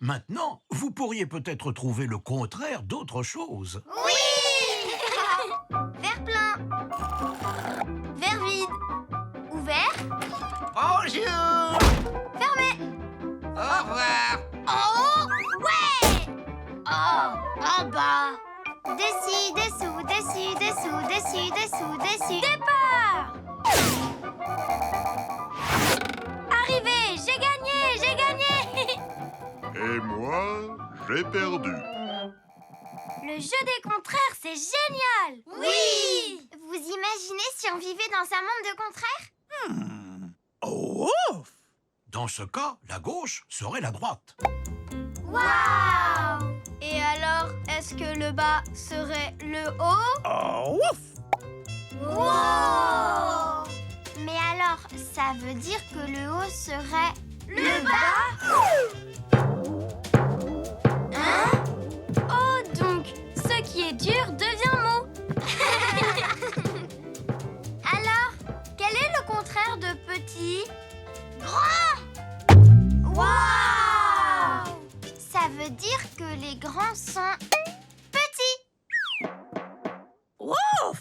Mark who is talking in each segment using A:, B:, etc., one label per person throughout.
A: Maintenant, vous pourriez peut-être trouver le contraire d'autre chose.
B: Oui! Verre plein. Verre vide. Ouvert.
C: Bonjour.
B: Fermé.
C: Au revoir.
B: Oh! Ouais! Oh! En bas. Dessus, dessous, dessus, dessous, dessus, dessous, dessus. Départ! Arrivé! J'ai gagné! J'ai gagné!
D: Et moi, j'ai perdu.
B: Le jeu des contraires, c'est génial! Oui! Vous imaginez si on vivait dans un monde de contraires?
A: Oh! Dans ce cas, la gauche serait la droite.
B: Waouh! Et alors, est-ce que le bas serait le haut?
A: Oh!
B: Wow! Mais alors, ça veut dire que le haut serait le bas? Hein? Oh, donc, ce qui est dur devient mou. Alors, quel est le contraire de petit? Grand! Waouh! Ça veut dire que les grands sont petits. Ouf!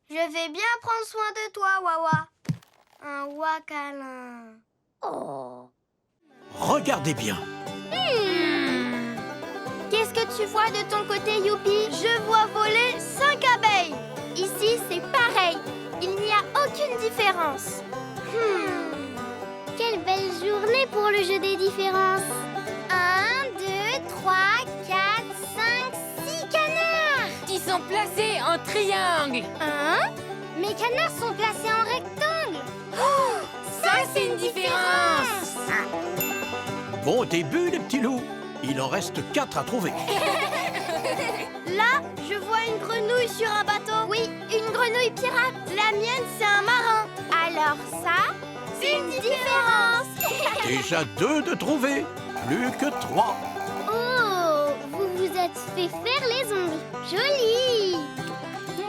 B: Je vais bien prendre soin de toi, Wawa. Un Wakala. Oh.
A: Regardez bien.
B: Qu'est-ce que tu vois de ton côté, Youpi? Je vois voler 5 abeilles. Ici, c'est pareil. Il n'y a aucune différence. Quelle belle journée pour le jeu des différences. 1, 2, 3, 4, 5, 6 canards.
E: Ils sont placés en triangle.
B: Hein? Mes canards sont placés en rectangle. Oh,
E: Ça, c'est une différence.
A: Bon début, les petits loups. Il en reste 4 à trouver.
B: Là, je vois une grenouille sur un bateau. Oui, une grenouille pirate. La mienne, c'est un marin. Alors ça, c'est une différence.
A: Déjà 2 de trouver. Plus que 3.
B: Oh, vous vous êtes fait faire les ongles. Joli.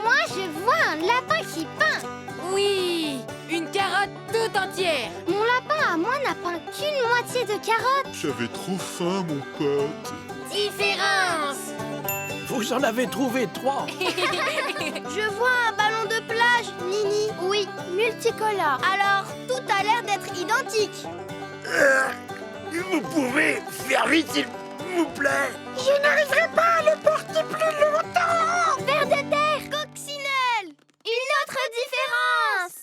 B: Moi, je vois un lapin qui peint.
E: Oui, une carotte toute entière.
B: Mon lapin à moi n'a peint qu'une moitié de carotte.
D: J'avais trop faim, mon pote.
E: Différence.
A: Vous en avez trouvé 3.
B: Je vois un ballon de plage, Nini. Oui, multicolore. Alors, tout a l'air d'être identique.
C: Vous pouvez faire vite, s'il vous plaît.
B: Je n'arriverai pas à le porter plus longtemps. Vers de terre, coccinelle. Une autre différence.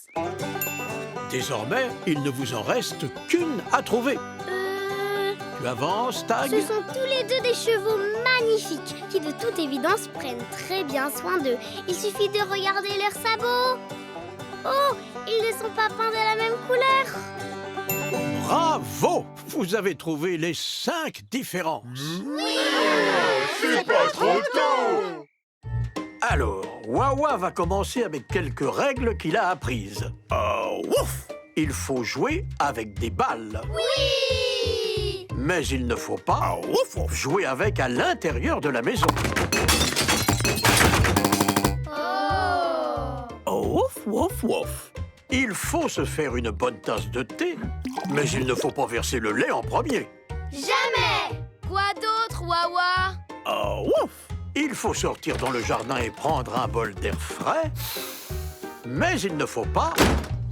A: Désormais, il ne vous en reste qu'une à trouver. Tu avances, Tag?
B: Ce sont tous les deux des chevaux magnifiques qui, de toute évidence, prennent très bien soin d'eux. Il suffit de regarder leurs sabots. Oh, ils ne sont pas peints de la même couleur.
A: Bravo! Vous avez trouvé les 5 différences.
D: C'est pas trop tôt.
A: Alors, Wawa va commencer avec quelques règles qu'il a apprises. Oh, ouf! Il faut jouer avec des balles.
B: Oui!
A: Mais il ne faut pas jouer avec à l'intérieur de la maison.
B: Oh!
A: Ouf, ouf, ouf. Il faut se faire une bonne tasse de thé, mais il ne faut pas verser le lait en premier.
B: Jamais! Quoi d'autre, Wawa?
A: Oh, ouf! Il faut sortir dans le jardin et prendre un bol d'air frais, mais il ne faut pas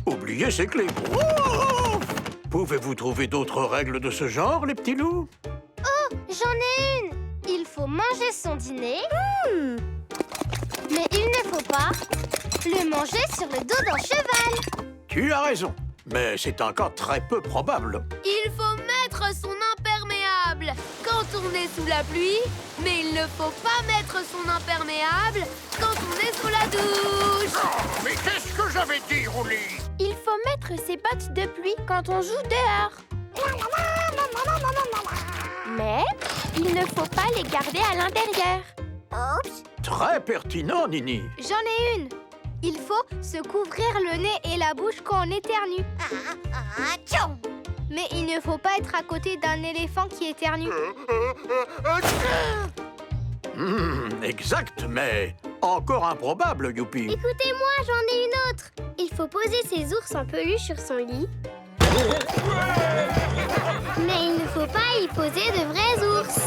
A: oublier ses clés. Ouf! Pouvez-vous trouver d'autres règles de ce genre, les petits loups?
B: Oh, j'en ai une! Il faut manger son dîner. Mais il ne faut pas le manger sur le dos d'un cheval.
A: Tu as raison, mais c'est encore très peu probable.
E: Il faut mettre son imperméable quand on est sous la pluie, mais il ne faut pas mettre son imperméable quand on est sous la douche.
C: Mais qu'est-ce que j'avais dit, Rouli?
B: Il faut mettre ses bottes de pluie quand on joue dehors. Mais il ne faut pas les garder à l'intérieur. Oups!
A: Très pertinent, Nini.
B: J'en ai une. Il faut se couvrir le nez et la bouche quand on éternue. Mais il ne faut pas être à côté d'un éléphant qui éternue.
A: Exact, mais encore improbable, Youpi.
B: Écoutez-moi, j'en ai une autre. Il faut poser ses ours en peluche sur son lit. Mais il ne faut pas y poser de vrais ours.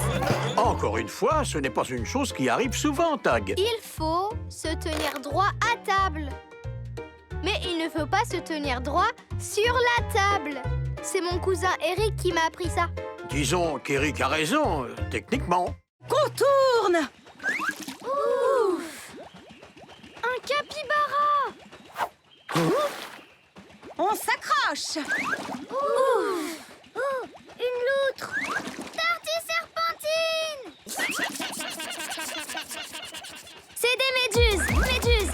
A: Encore une fois, ce n'est pas une chose qui arrive souvent, Tag.
E: Il faut se tenir droit à table. Mais il ne faut pas se tenir droit sur la table. C'est mon cousin Eric qui m'a appris ça.
A: Disons qu'Eric a raison, techniquement.
F: Contourne!
E: Ouf! Un capybara!
F: On s'accroche!
B: Oh, une loutre. Tartue serpentine.
E: C'est des méduses! Méduses!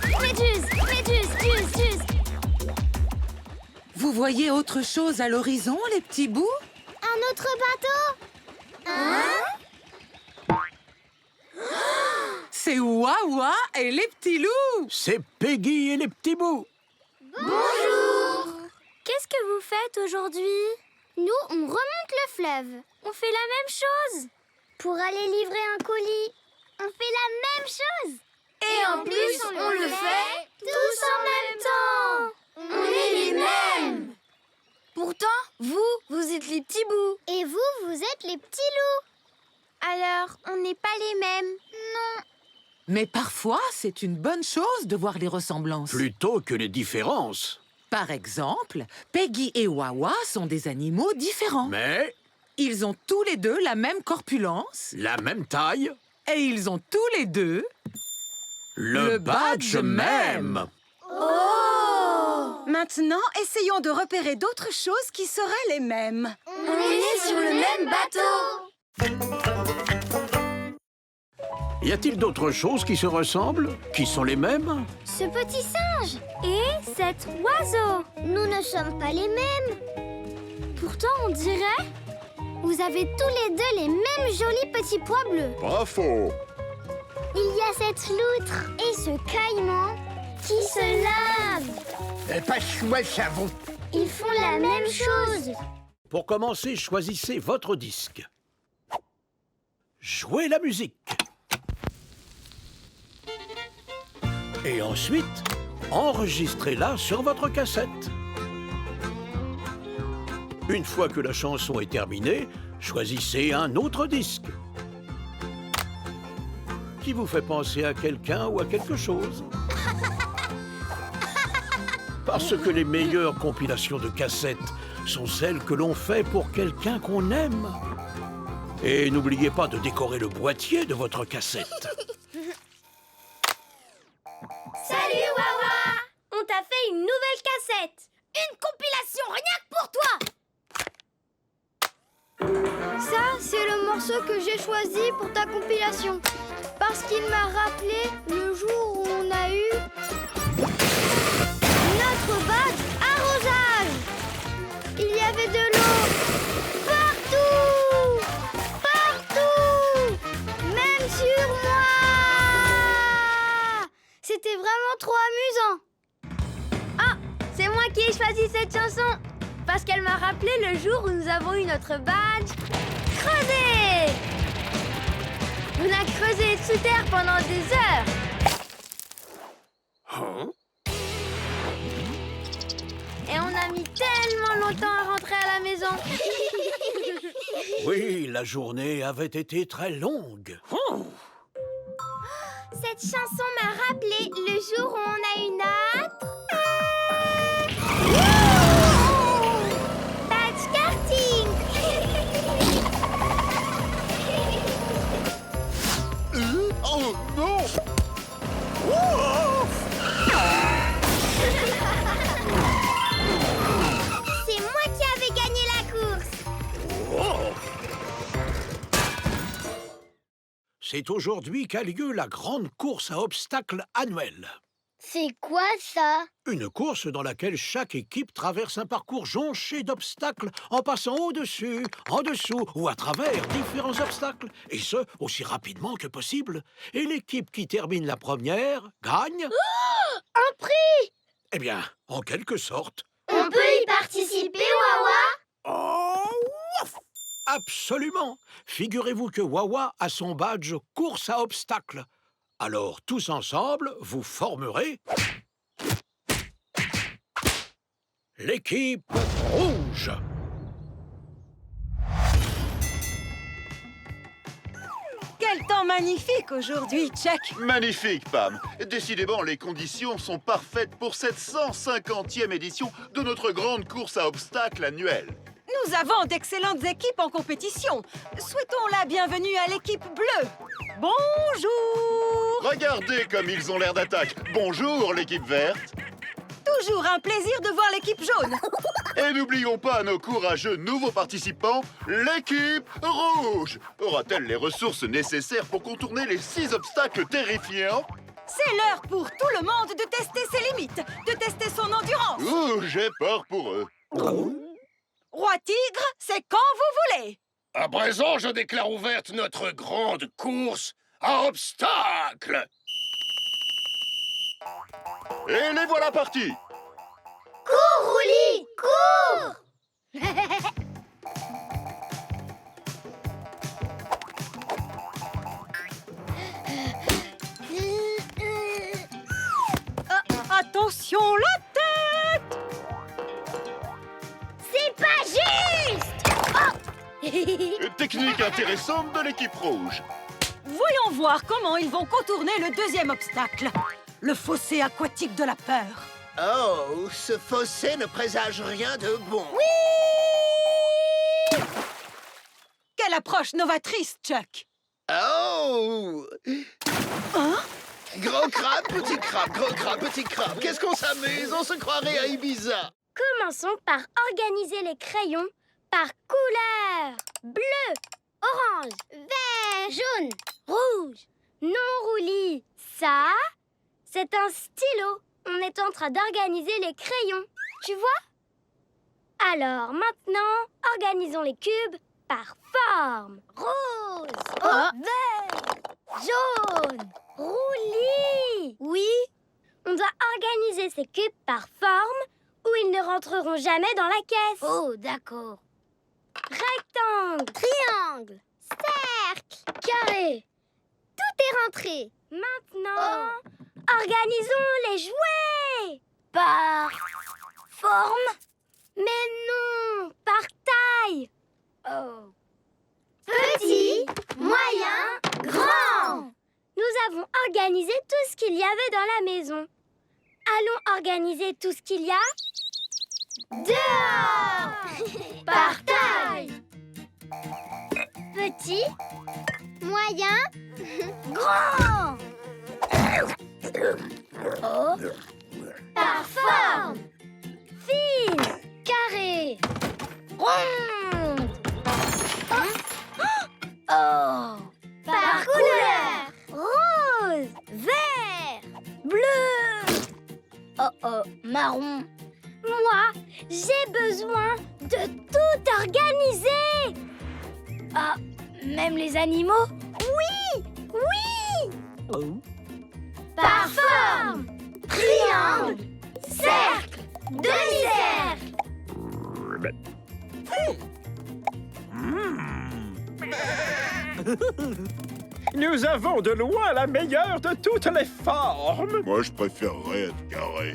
F: Vous voyez autre chose à l'horizon, les petits bouts?
B: Un autre bateau.
F: C'est Wawa et les petits loups!
A: C'est Peggy et les petits bouts.
B: Bonjour.
E: Qu'est-ce que vous faites aujourd'hui?
B: Nous, on remonte le fleuve.
E: On fait la même chose!
B: Pour aller livrer un colis. On fait la même chose.
E: Et en plus, on le fait tous en même temps!
B: On est les mêmes.
E: Pourtant, vous êtes les petits bouts.
B: Et vous êtes les petits loups.
E: Alors, on n'est pas les mêmes.
B: Non.
F: Mais parfois, c'est une bonne chose de voir les ressemblances.
A: Plutôt que les différences.
F: Par exemple, Peggy et Wawa sont des animaux différents.
A: Mais
F: Ils ont tous les deux la même corpulence
A: la même taille,
F: et ils ont tous les deux...
A: le badge même.
G: Maintenant, essayons de repérer d'autres choses qui seraient les mêmes.
B: On est sur le même bateau.
A: Y a-t-il d'autres choses qui se ressemblent, qui sont les mêmes?
B: Ce petit singe.
E: Et cet oiseau.
B: Nous ne sommes pas les mêmes.
E: Pourtant, on dirait...
B: Vous avez tous les deux les mêmes jolis petits pois bleus.
D: Pas faux.
B: Il y a cette loutre et ce caïman qui se lavent.
C: Pas chouette le savon.
B: Ils font la même chose.
A: Pour commencer, choisissez votre disque. Jouez la musique. Et ensuite, enregistrez-la sur votre cassette. Une fois que la chanson est terminée, choisissez un autre disque qui vous fait penser à quelqu'un ou à quelque chose. Parce que les meilleures compilations de cassettes sont celles que l'on fait pour quelqu'un qu'on aime. Et n'oubliez pas de décorer le boîtier de votre cassette.
E: Salut, Wawa! On t'a fait une nouvelle cassette. Une compilation rien que pour toi.
B: Ça, c'est le morceau que j'ai choisi pour ta compilation. Parce qu'il m'a rappelé le jour où on a eu notre badge arrosage. Il y avait de l'eau partout, même sur moi. C'était vraiment trop amusant.
E: Ah, c'est moi qui ai choisi cette chanson. Parce qu'elle m'a rappelé le jour où nous avons eu notre badge creusé. On a creusé sous terre pendant des heures.
A: Hein?
E: Et on a mis tellement longtemps à rentrer à la maison.
A: Oui, la journée avait été très longue.
B: Cette chanson m'a rappelé le jour où on a eu notre badge karting.
D: Oh non!
B: C'est moi qui avais gagné la course.
A: C'est aujourd'hui qu'a lieu la grande course à obstacles annuelle.
B: C'est quoi ça?
A: Une course dans laquelle chaque équipe traverse un parcours jonché d'obstacles en passant au-dessus, en dessous ou à travers différents obstacles, et ce, aussi rapidement que possible. Et l'équipe qui termine la première gagne...
B: Un prix!
A: Eh bien, en quelque sorte...
B: On peut y participer, Wawa?
A: Oh, ouf! Absolument! Figurez-vous que Wawa a son badge course à obstacles. Alors, tous ensemble, vous formerez... l'équipe rouge.
G: Quel temps magnifique aujourd'hui, Chuck!
D: Magnifique, Pam. Décidément, les conditions sont parfaites pour cette 150e édition de notre grande course à obstacles annuelle.
G: Nous avons d'excellentes équipes en compétition. Souhaitons la bienvenue à l'équipe bleue. Bonjour!
D: Regardez comme ils ont l'air d'attaque. Bonjour, l'équipe verte.
G: Toujours un plaisir de voir l'équipe jaune.
D: Et n'oublions pas nos courageux nouveaux participants, l'équipe rouge. Aura-t-elle les ressources nécessaires pour contourner les 6 obstacles terrifiants?
G: C'est l'heure pour tout le monde de tester ses limites, de tester son endurance.
D: Ouh, j'ai peur pour eux.
G: Roi Tigre, c'est quand vous voulez.
C: À présent, je déclare ouverte notre grande course à obstacles.
D: Et les voilà partis.
B: Cours, Rouli, cours!
G: Attention la tête!
B: C'est pas juste!
D: Technique intéressante de l'équipe rouge.
G: Voyons voir comment ils vont contourner le deuxième obstacle. Le fossé aquatique de la peur.
C: Oh, ce fossé ne présage rien de bon.
G: Quelle approche novatrice, Chuck!
C: Oh!
G: Hein?
C: Gros crabe, petit crabe, gros crabe, petit crabe. Qu'est-ce qu'on s'amuse? On se croirait à Ibiza.
B: Commençons par organiser les crayons par couleur. Bleu, orange, vert, jaune, rouge. Non, Rouli, ça, c'est un stylo. On est en train d'organiser les crayons. Tu vois? Alors, maintenant, organisons les cubes par forme. Rose, vert, jaune, Rouli. Oui? On doit organiser ces cubes par forme ou ils ne rentreront jamais dans la caisse. Oh, d'accord. Rectangle, triangle, cercle, carré. Tout est rentré. Maintenant, organisons les jouets. Par forme? Mais non, par taille. Oh. Petit, moyen, grand. Nous avons organisé tout ce qu'il y avait dans la maison. Allons organiser tout ce qu'il y a dehors. Par taille. Petit, moyen, grand. Oh. Par forme. Fine, carré, ronde. Oh. Par couleur. Rose, vert, bleu. Oh, marron. Moi, j'ai besoin de tout organiser. Ah, même les animaux? Oui, oui. Par forme, triangle, cercle, demi-cercle.
H: Nous avons de loin la meilleure de toutes les formes.
D: Moi, je préférerais être carré.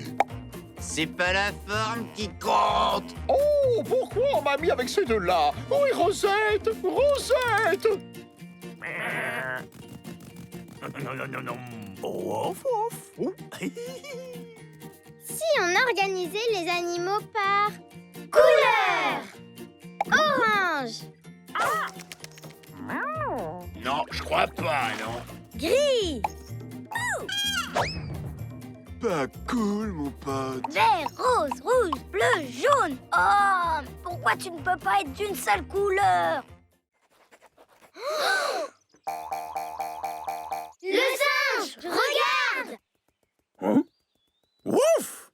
C: C'est pas la forme qui compte.
H: Oh, pourquoi on m'a mis avec ces deux-là? Oui, Rosette, Rosette.
A: Non. Ouf, ouf. Ouh.
B: Si on organisait les animaux par couleur. Orange,
C: Non, je crois pas, non.
B: gris,
D: Pas cool, mon pote.
B: vert, rose, rouge, bleu, jaune. Oh, pourquoi tu ne peux pas être d'une seule couleur? Le singe, regarde!
A: Ouf.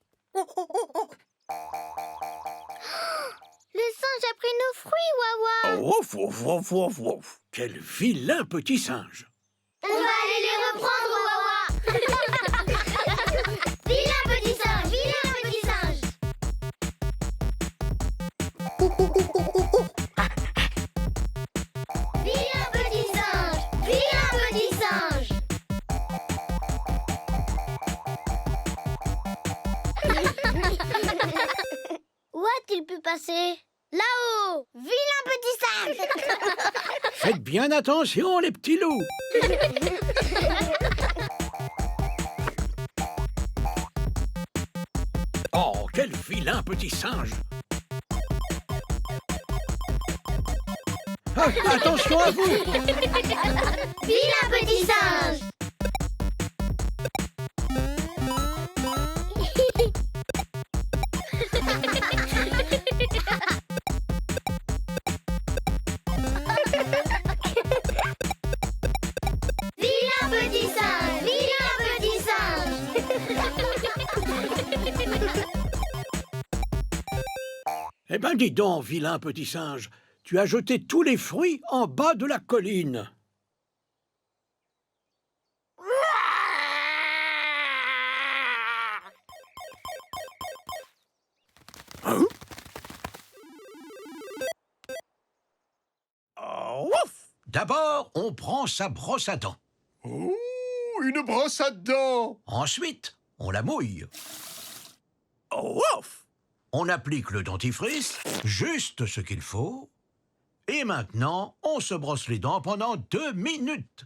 B: Le singe a pris nos fruits, Wawa.
A: Ouf, ouf, ouf, ouf, ouf. Quel vilain petit singe.
B: On va aller les reprendre, Wawa. Vilain petit singe, vilain petit singe. Vilain petit singe, vilain petit singe. Où a-t-il pu passer? Là-haut, vilain petit singe.
A: Faites bien attention, les petits loups. Oh, quel vilain petit singe. Ah, attention à vous.
B: Vilain petit singe! Vilain petit singe! Vilain petit singe!
A: Eh ben, dis donc, vilain petit singe, tu as jeté tous les fruits en bas de la colline. Hein? Oh, ouf! D'abord, on prend sa brosse à dents.
H: Oh, une brosse à dents.
A: Ensuite, on la mouille. Oh, ouf! On applique le dentifrice, juste ce qu'il faut. Et maintenant, on se brosse les dents pendant 2 minutes.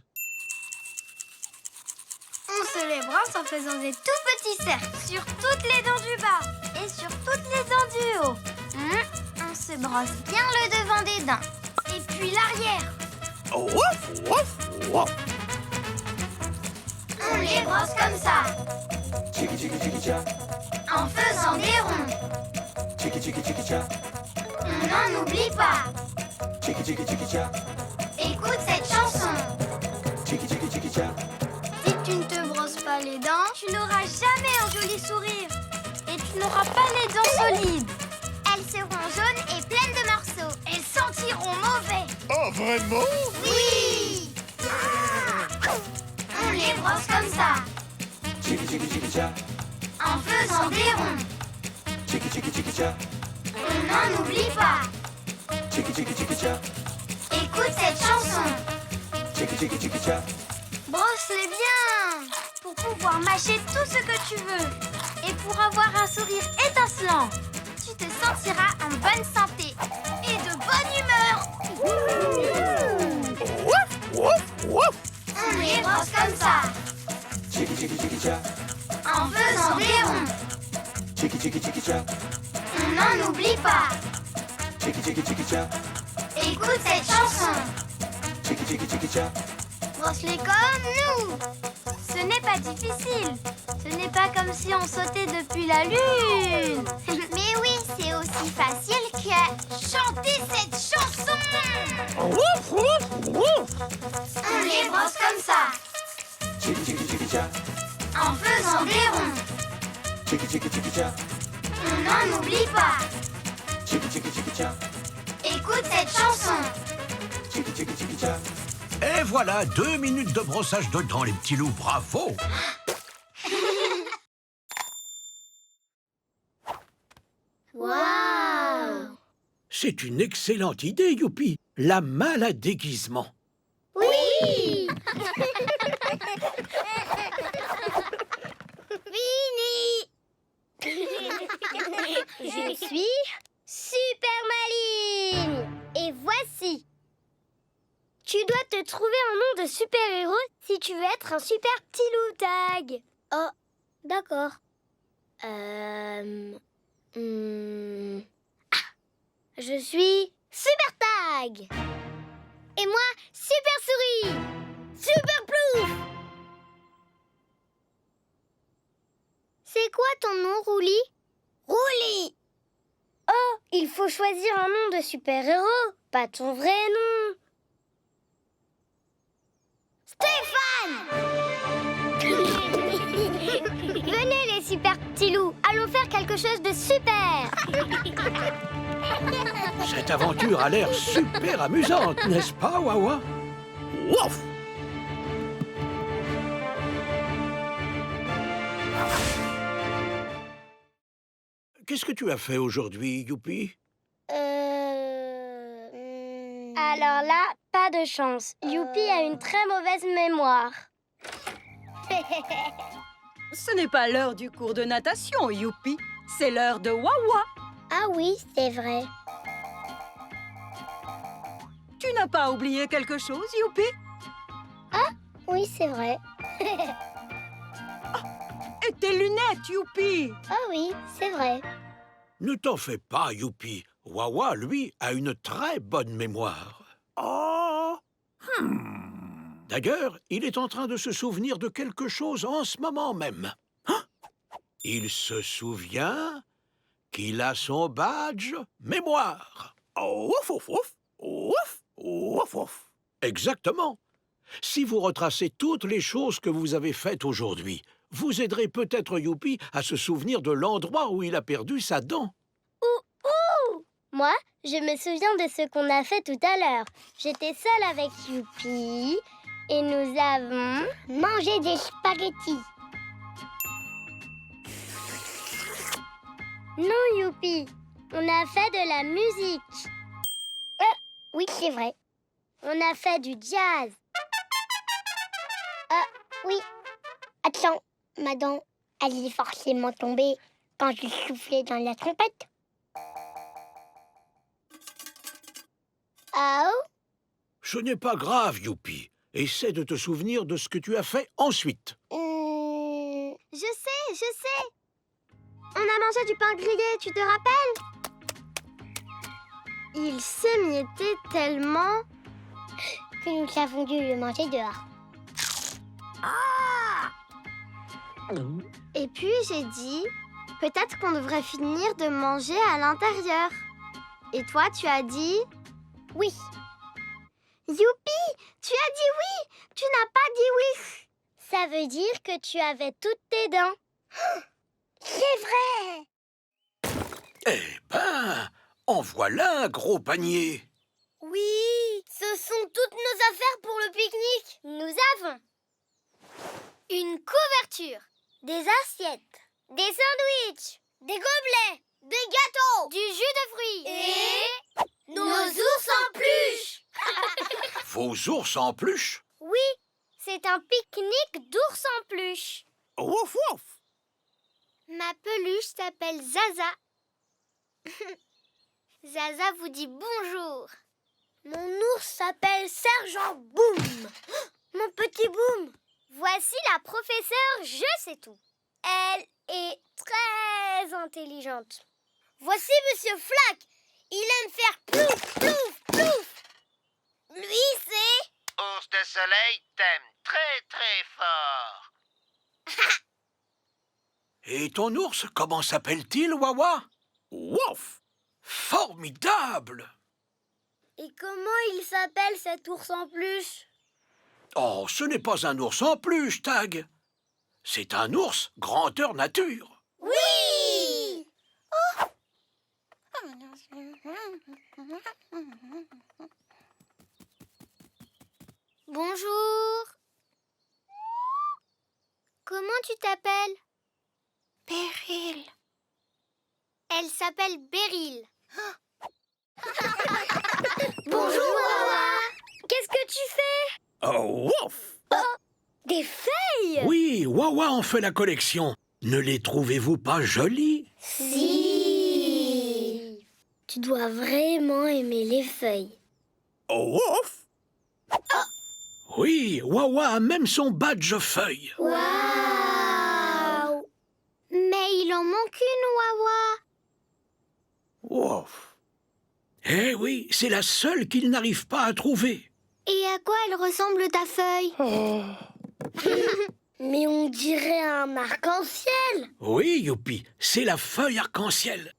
B: On se les brosse en faisant des tout petits cercles sur toutes les dents du bas et sur toutes les dents du haut. On se brosse bien le devant des dents et puis l'arrière.
A: Oh, ouf, ouf, ouf.
B: On les brosse comme ça, en faisant des ronds. On n'en oublie pas. Écoute cette chanson. Si tu ne te brosses pas les dents, tu n'auras jamais un joli sourire. Et tu n'auras pas les dents solides. Elles seront jaunes et pleines de morceaux. Elles sentiront mauvais.
H: Oh, vraiment?
B: Oui! On les brosse comme ça, en faisant des ronds. On n'en oublie pas. Écoute cette chanson. Brosse-les bien pour pouvoir mâcher tout ce que tu veux et pour avoir un sourire étincelant. Tu te sentiras en bonne santé et de bonne humeur. On les brosse comme ça, en faisant des ronds. On n'en oublie pas. Écoute cette chanson. Brosse-les comme nous. Ce n'est pas difficile. Ce n'est pas comme si on sautait depuis la lune. Mais oui, c'est aussi facile que chanter cette chanson. On les brosse comme ça, en faisant des ronds. On n'en oublie pas. Écoute cette chanson.
A: Et voilà, 2 minutes de brossage de dents, les petits loups. Bravo!
B: Waouh!
A: C'est une excellente idée, Youpi. La malle à déguisement.
B: Oui! Fini! Je suis super maline! Et voici! Tu dois te trouver un nom de super-héros si tu veux être un super petit loup tag. Oh, d'accord. Je suis super tag. Et moi, super souris. Super plouf. C'est quoi ton nom, Rouli? Rouli. Oh, il faut choisir un nom de super-héros, pas ton vrai nom. Stéphane! Venez les super petits loups, allons faire quelque chose de super!
A: Cette aventure a l'air super amusante, n'est-ce pas, Wawa? Ouf! Qu'est-ce que tu as fait aujourd'hui, Youpi?
B: Alors là, pas de chance. Youpi a une très mauvaise mémoire.
G: Ce n'est pas l'heure du cours de natation, Youpi. C'est l'heure de Wawa.
B: Ah oui, c'est vrai.
G: Tu n'as pas oublié quelque chose, Youpi?
B: Oui, c'est vrai.
G: Et tes lunettes, Youpi?
B: Ah oui, c'est vrai.
A: Ne t'en fais pas, Youpi. Wawa, lui, a une très bonne mémoire. Oh! D'ailleurs, il est en train de se souvenir de quelque chose en ce moment même. Hein? Il se souvient qu'il a son badge mémoire. Ouf, ouf, ouf, ouf, ouf, ouf. Exactement. Si vous retracez toutes les choses que vous avez faites aujourd'hui, vous aiderez peut-être Youpi à se souvenir de l'endroit où il a perdu sa dent.
B: Moi, je me souviens de ce qu'on a fait tout à l'heure. J'étais seule avec Youpi et nous avons mangé des spaghettis. Non, Youpi, on a fait de la musique. Oui, c'est vrai. On a fait du jazz. Oui. Attends, ma dent, elle est forcément tombée quand j'ai soufflé dans la trompette. Oh?
A: Ce n'est pas grave, Youpi. Essaie de te souvenir de ce que tu as fait ensuite.
B: Je sais. On a mangé du pain grillé, tu te rappelles? Il s'émiettait tellement que nous avons dû le manger dehors. Et puis j'ai dit, peut-être qu'on devrait finir de manger à l'intérieur. Et toi, tu as dit... Oui. Youpi, tu as dit oui. Tu n'as pas dit oui. Ça veut dire que tu avais toutes tes dents. C'est vrai.
A: Eh ben, en voilà un gros panier.
B: Oui, ce sont toutes nos affaires pour le pique-nique. Nous avons une couverture, des assiettes, des sandwichs, des gobelets, des gâteaux, du jus de fruits et nos ours en peluche.
A: Vos ours en peluche?
B: Oui, c'est un pique-nique d'ours en peluche.
A: Ouf, ouf.
B: Ma peluche s'appelle Zaza. Zaza vous dit bonjour. Mon ours s'appelle Sergent Boom. Mon petit Boom. Voici la professeure Je sais tout. Elle est très intelligente. Voici Monsieur Flack. Il aime faire plouf, plouf, plouf. Lui, c'est...
C: Ours de soleil t'aime très très fort.
A: Et ton ours, comment s'appelle-t-il, Wawa? Ouf! Formidable!
B: Et comment il s'appelle cet ours en peluche?
A: Oh, ce n'est pas un ours en peluche, Tag. C'est un ours grandeur nature.
B: Oui! Bonjour. Comment tu t'appelles? Beryl. Elle s'appelle Beryl. Bonjour, Wawa. Qu'est-ce que tu fais?
A: Oh, ouf!
B: Des feuilles?
A: Oui, Wawa en fait la collection. Ne les trouvez-vous pas jolies?
B: Si. Tu dois vraiment aimer les feuilles.
A: Oh, ouf! Oui, Wawa a même son badge feuille.
B: Waouh! Mais il en manque une, Wawa.
A: Ouf! Eh oui, c'est la seule qu'il n'arrive pas à trouver.
B: Et à quoi elle ressemble ta feuille? Mais on dirait un arc-en-ciel.
A: Oui, Youpi, c'est la feuille arc-en-ciel.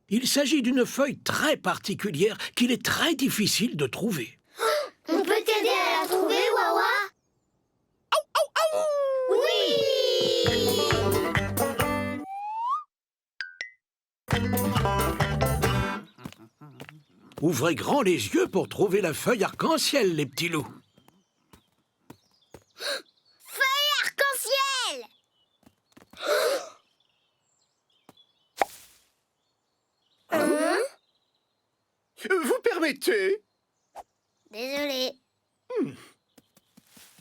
A: Il s'agit d'une feuille très particulière qu'il est très difficile de trouver.
B: On peut t'aider à la trouver, Wawa? Oui!
A: Ouvrez grand les yeux pour trouver la feuille arc-en-ciel, les petits loups.
B: Feuille arc-en-ciel!
H: Vous permettez?
B: Désolée.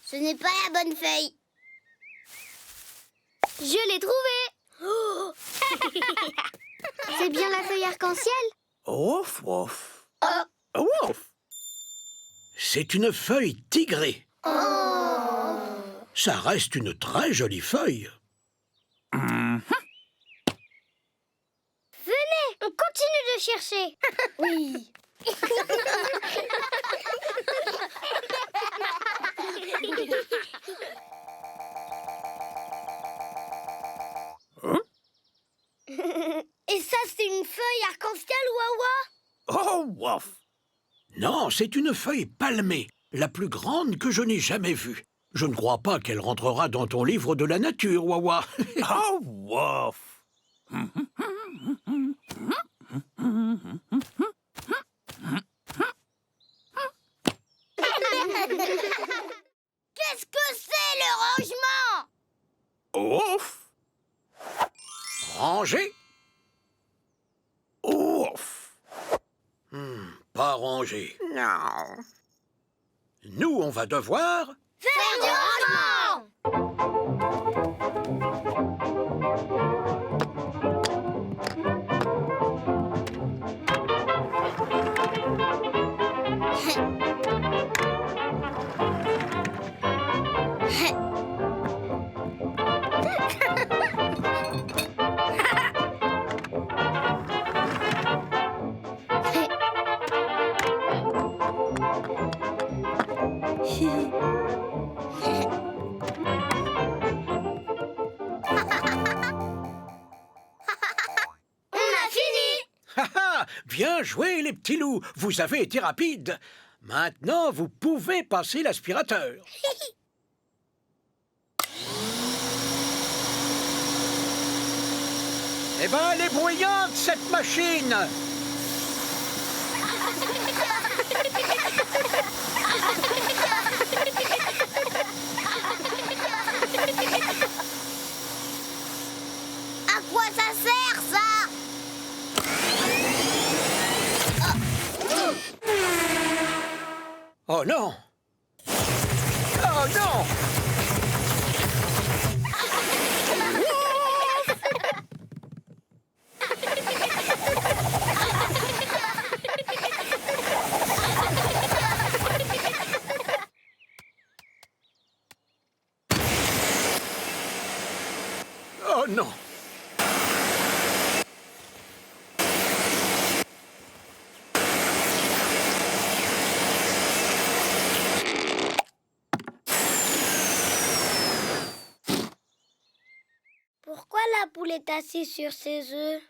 B: Ce n'est pas la bonne feuille. Je l'ai trouvée. C'est bien la feuille arc-en-ciel?
A: Ouf, ouf. Ouf! C'est une feuille tigrée. Ça reste une très jolie feuille.
B: Venez, on continue de chercher. Oui. Et ça, c'est une feuille arc-en-ciel, Wawa?
A: Oh, wouf! Non, c'est une feuille palmée, la plus grande que je n'ai jamais vue. Je ne crois pas qu'elle rentrera dans ton livre de la nature, Wawa.
I: Oh, wouf!
B: Qu'est-ce que c'est, le rangement?
A: Ouf! Rangé? Ouf! Pas rangé.
F: Non.
A: Nous, on va devoir...
B: Faire du rangement! On a fini!
A: Ha ha! Bien joué, les petits loups. Vous avez été rapides. Maintenant, vous pouvez passer l'aspirateur. Eh ben, elle est bruyante, cette machine!
B: À quoi ça sert, ça?
A: Oh non! Oh non! Oh non!
B: Pourquoi la poule est assise sur ses œufs?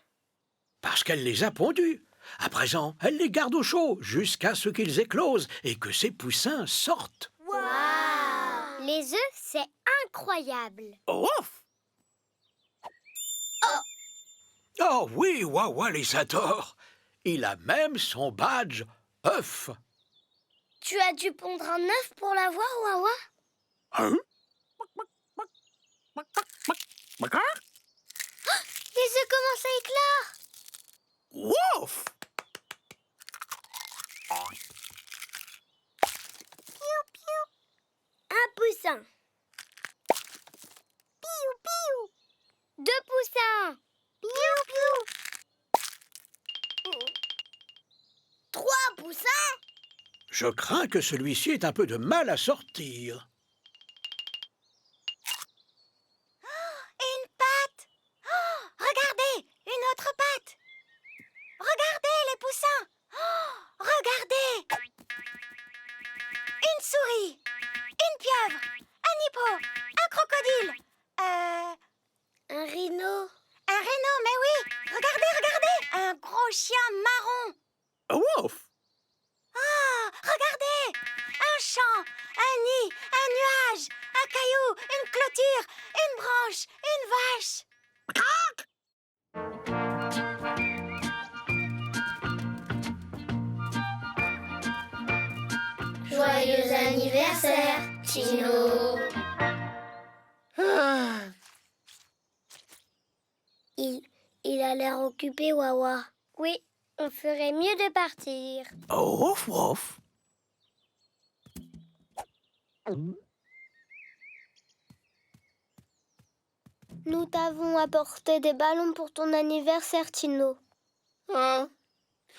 A: Parce qu'elle les a pondus. À présent, elle les garde au chaud jusqu'à ce qu'ils éclosent et que ses poussins sortent.
B: Waouh! Les œufs, c'est incroyable.
A: Ouf! Oh oui, Wawa les adore. Il a même son badge œuf.
B: Tu as dû pondre un œuf pour l'avoir, Wawa?
A: Hein?
B: Les œufs commencent à éclore.
A: Ouf!
B: Un poussin. Piou, piou. Deux poussins. Piou, piou. Trois poussins.
A: Je crains que celui-ci ait un peu de mal à sortir.
B: Une patte. Oh, regardez, une autre patte. Regardez les poussins. Oh, regardez. Une souris. Une pieuvre. Un hippo. Un crocodile. Un rhino. Un rhino, mais oui. Regardez, regardez. Un gros chien marron.
A: Ouf!
B: Ah, regardez. Un champ. Un nid. Un nuage. Un caillou. Une clôture. Une branche. Une vache. Joyeux anniversaire, Tino. Il a l'air occupé, Wawa. Oui, on ferait mieux de partir.
A: Ouf, ouf!
B: Nous t'avons apporté des ballons pour ton anniversaire, Tino.
C: Ah,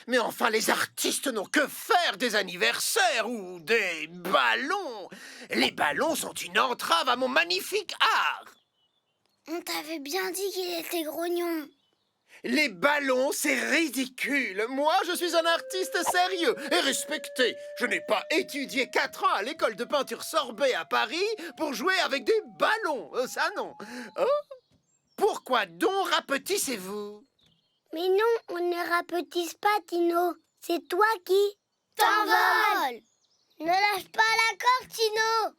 C: Mais enfin, les artistes n'ont que faire des anniversaires ou des ballons. Les ballons sont une entrave à mon magnifique art.
B: On t'avait bien dit qu'il était grognon.
C: Les ballons, c'est ridicule. Moi, je suis un artiste sérieux et respecté. Je n'ai pas étudié 4 ans à l'école de peinture Sorbet à Paris pour jouer avec des ballons. Ça, non. Oh. Pourquoi donc rapetissez-vous?
B: Mais non, on ne rapetisse pas, Tino. C'est toi qui t'envoles. Ne lâche pas la corde, Tino.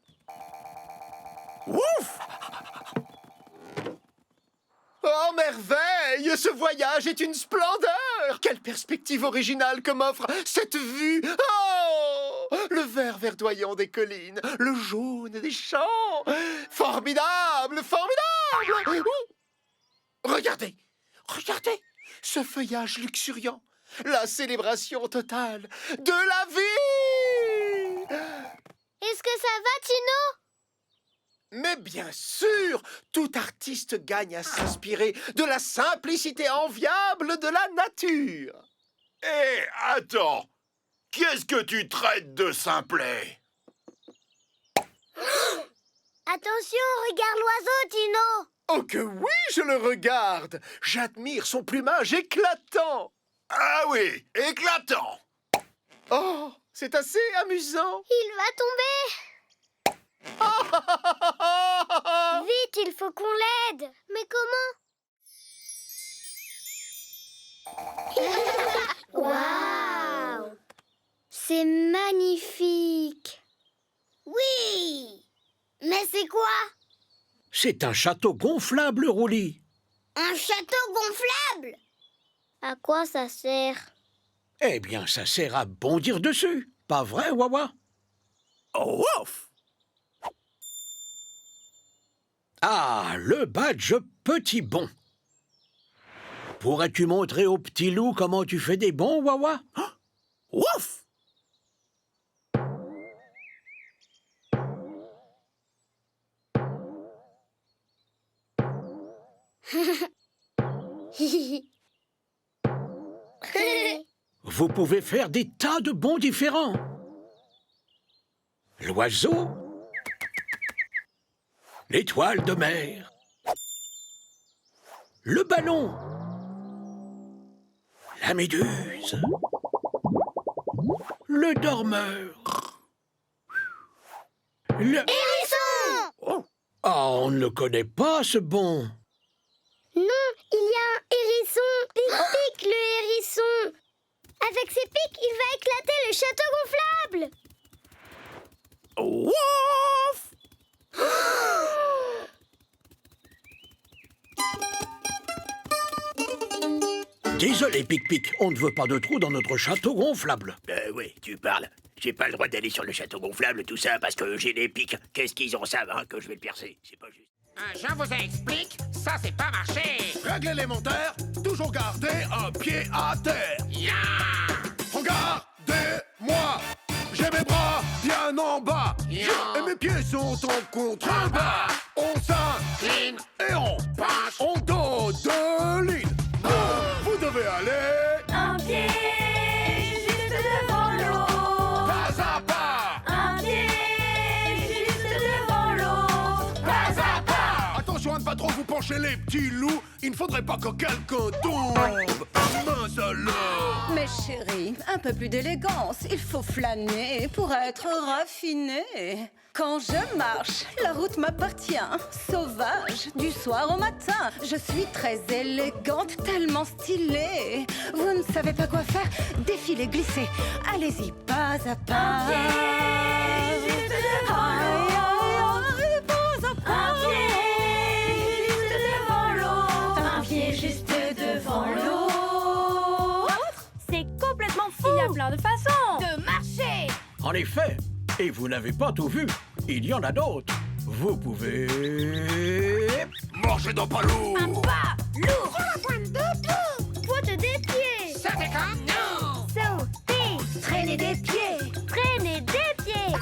A: Ouf!
C: Oh, merveille! Ce voyage est une splendeur! Quelle perspective originale que m'offre cette vue! Oh! Le vert verdoyant des collines, le jaune des champs! Formidable! Formidable! Regardez! Regardez! Ce feuillage luxuriant! La célébration totale de la vie!
B: Est-ce que ça va, Tino?
C: Mais bien sûr, tout artiste gagne à s'inspirer de la simplicité enviable de la nature.
D: Hé, attends! Qu'est-ce que tu traites de simplet?
B: Attention, regarde l'oiseau, Tino.
C: Oh que oui, je le regarde. J'admire son plumage éclatant.
D: Ah oui, éclatant!
C: Oh, c'est assez amusant.
B: Il va tomber. Vite, il faut qu'on l'aide. Mais comment? Waouh! C'est magnifique. Oui! Mais c'est quoi?
A: C'est un château gonflable, Roulis.
B: Un château gonflable? À quoi ça sert?
A: Eh bien, ça sert à bondir dessus. Pas vrai, Wawa?
I: Oh, ouf!
A: Ah, le badge petit bond. Pourrais-tu montrer au petit loup comment tu fais des bonds, Wawa?
I: Ouf!
A: Vous pouvez faire des tas de bonds différents. L'oiseau, l'étoile de mer, le ballon, la méduse, le dormeur, le...
B: Hérisson!
A: Oh, on ne le connaît pas, ce bond.
B: Non, il y a un hérisson. Pic-pic, le hérisson. Avec ses pics, il va éclater le château gonflable.
I: Ouf!
A: Désolé, Pic-Pic, on ne veut pas de trou dans notre château gonflable.
J: Oui, tu parles. J'ai pas le droit d'aller sur le château gonflable, tout ça, parce que j'ai des pics. Qu'est-ce qu'ils en savent, hein, que je vais le percer? C'est pas juste.
K: Je vous explique, ça c'est pas marché.
H: Réglez les monteurs, toujours garder un pied à terre. Regardez-moi, j'ai mes bras bien en bas. Et mes pieds sont en contrebas. On s'incline et on penche. On donne de ligne. Vous devez aller
E: Un pied juste devant l'eau.
H: pas à pas.
E: Un pied juste devant l'eau.
H: Pas à pas. Attention à ne pas trop vous pencher les petits loups. Il ne faudrait pas que quelqu'un tombe. Mince alors.
G: Mais chérie, un peu plus d'élégance. Il faut flâner pour être raffiné. Quand je marche, la route m'appartient. Sauvage, du soir au matin. Je suis très élégante, tellement stylée. Vous ne savez pas quoi faire? Défilez, glissez. Allez-y, pas à pas.
E: Un pied juste devant l'eau.
G: Aïe, pas à pas.
E: Un pied juste devant l'autre. C'est complètement fou. Il y a plein de façons de marcher.
A: En effet, et vous n'avez pas tout vu, il y en a d'autres. Vous pouvez...
H: Mangez dans pas lourd.
E: Un pas lourd. Sur la pointe de tout. Pointe des pieds.
K: Ça fait comme nous.
E: Sauter.
G: Traîner des pieds.
E: Traîner des pieds.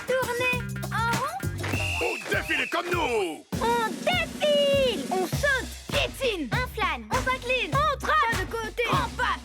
E: Tourner en rond.
H: Ou défilez comme nous.
E: On défile. On saute. Piétine. On flâne. On s'incline. On trace. Pas de côté. On passe.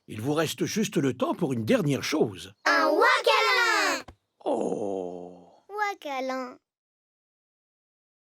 A: Il vous reste juste le temps pour une dernière chose.
B: Un ouah-câlin!
A: Oh.
B: Ouah-câlin.